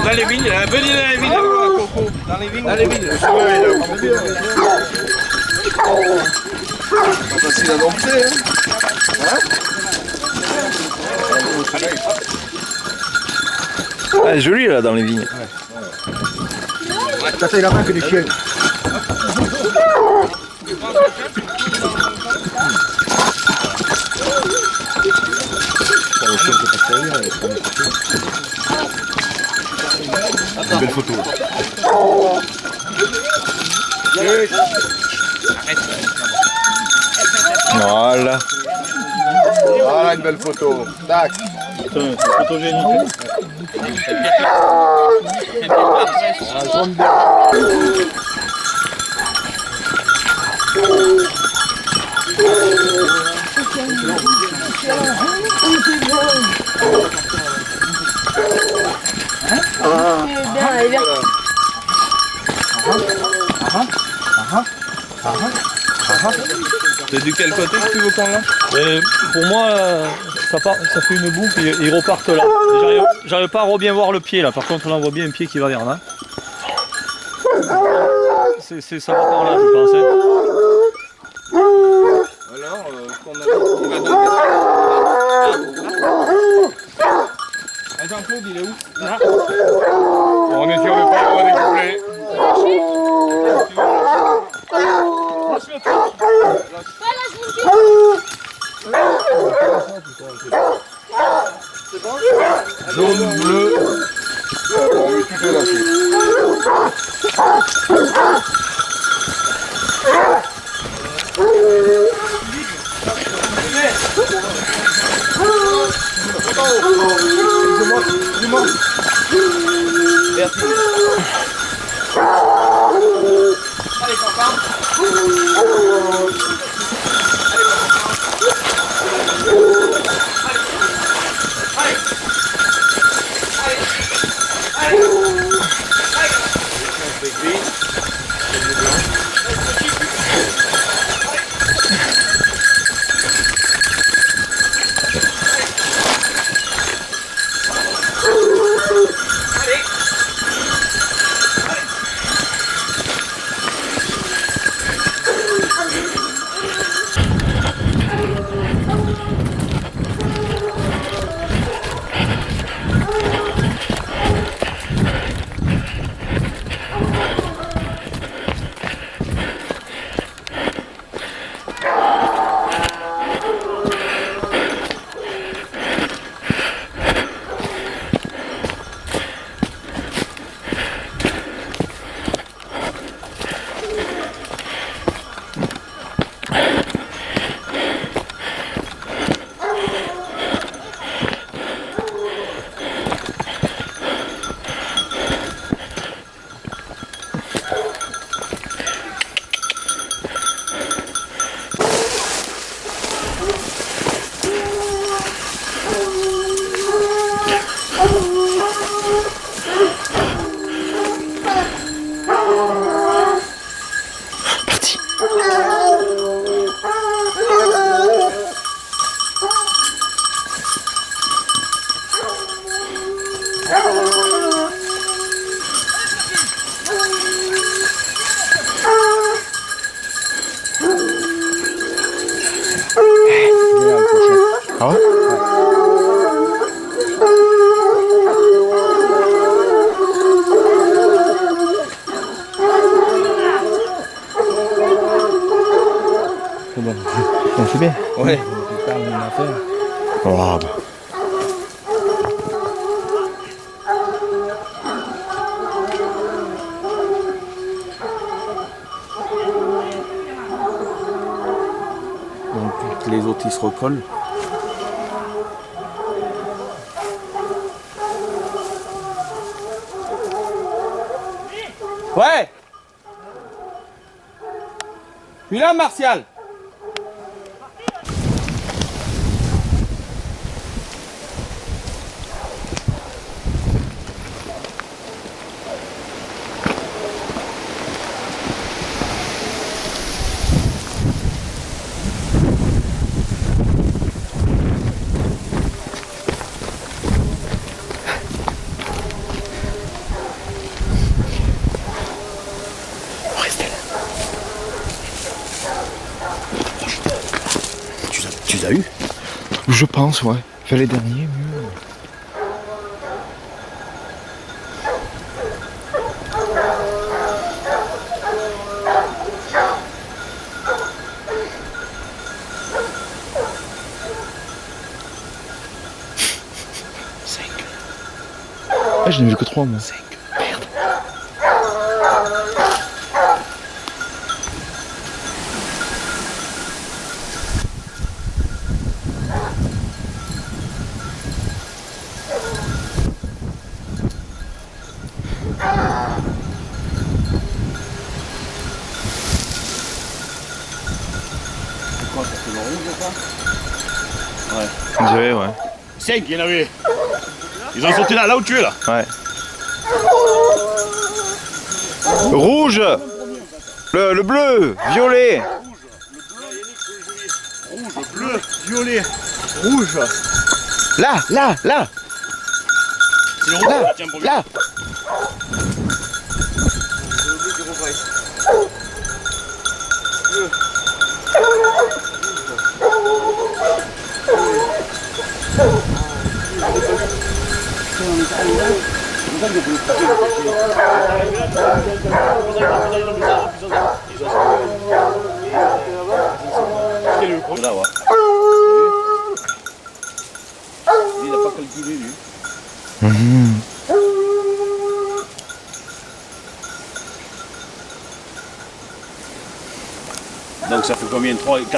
Dans les vignes, venez dans les vignes, Coco. Dans les vignes. Dans les vignes. Pas facile à dompter, hein. Ah, c'est joli là dans les vignes. Ça fait la main que des chiens. Une belle photo. Voilà. Voilà une belle photo. Tac. C'est photogénique. C'est du quel côté que tu veux qu'on l'a? Pour moi, ça fait une boucle et ils repartent là. J'arrive pas à bien voir le pied là, par contre on voit bien un pied qui va vers là. Ça va par là, je pense. Alors, qu'on a... Jean-Claude, il est où? Là. On est sur le point, on va découpler. Jaune, bleu. Oui, tout est lâché. Merci. Allez, papa. C'est bien. Ouais. Oh, bah. Donc les autres ils se recollent. Ouais. Puis là, Martial. as eu. Je pense, ouais. Fais les derniers, mieux. Ah, je n'ai vu que 3 moi. 5. Merde. Quoi, ça fait le rouge, ça? Ouais. On dirait, ouais. 5, il y en avait. Ils ont sauté là où tu es là. Ouais. Rouge. Le bleu, violet. Rouge, bleu, violet, rouge. Là. C'est le rouge, Là, tiens, pour là. Là, ouais. Il n'a pas calculé, lui. Donc ça fait combien? 3, 4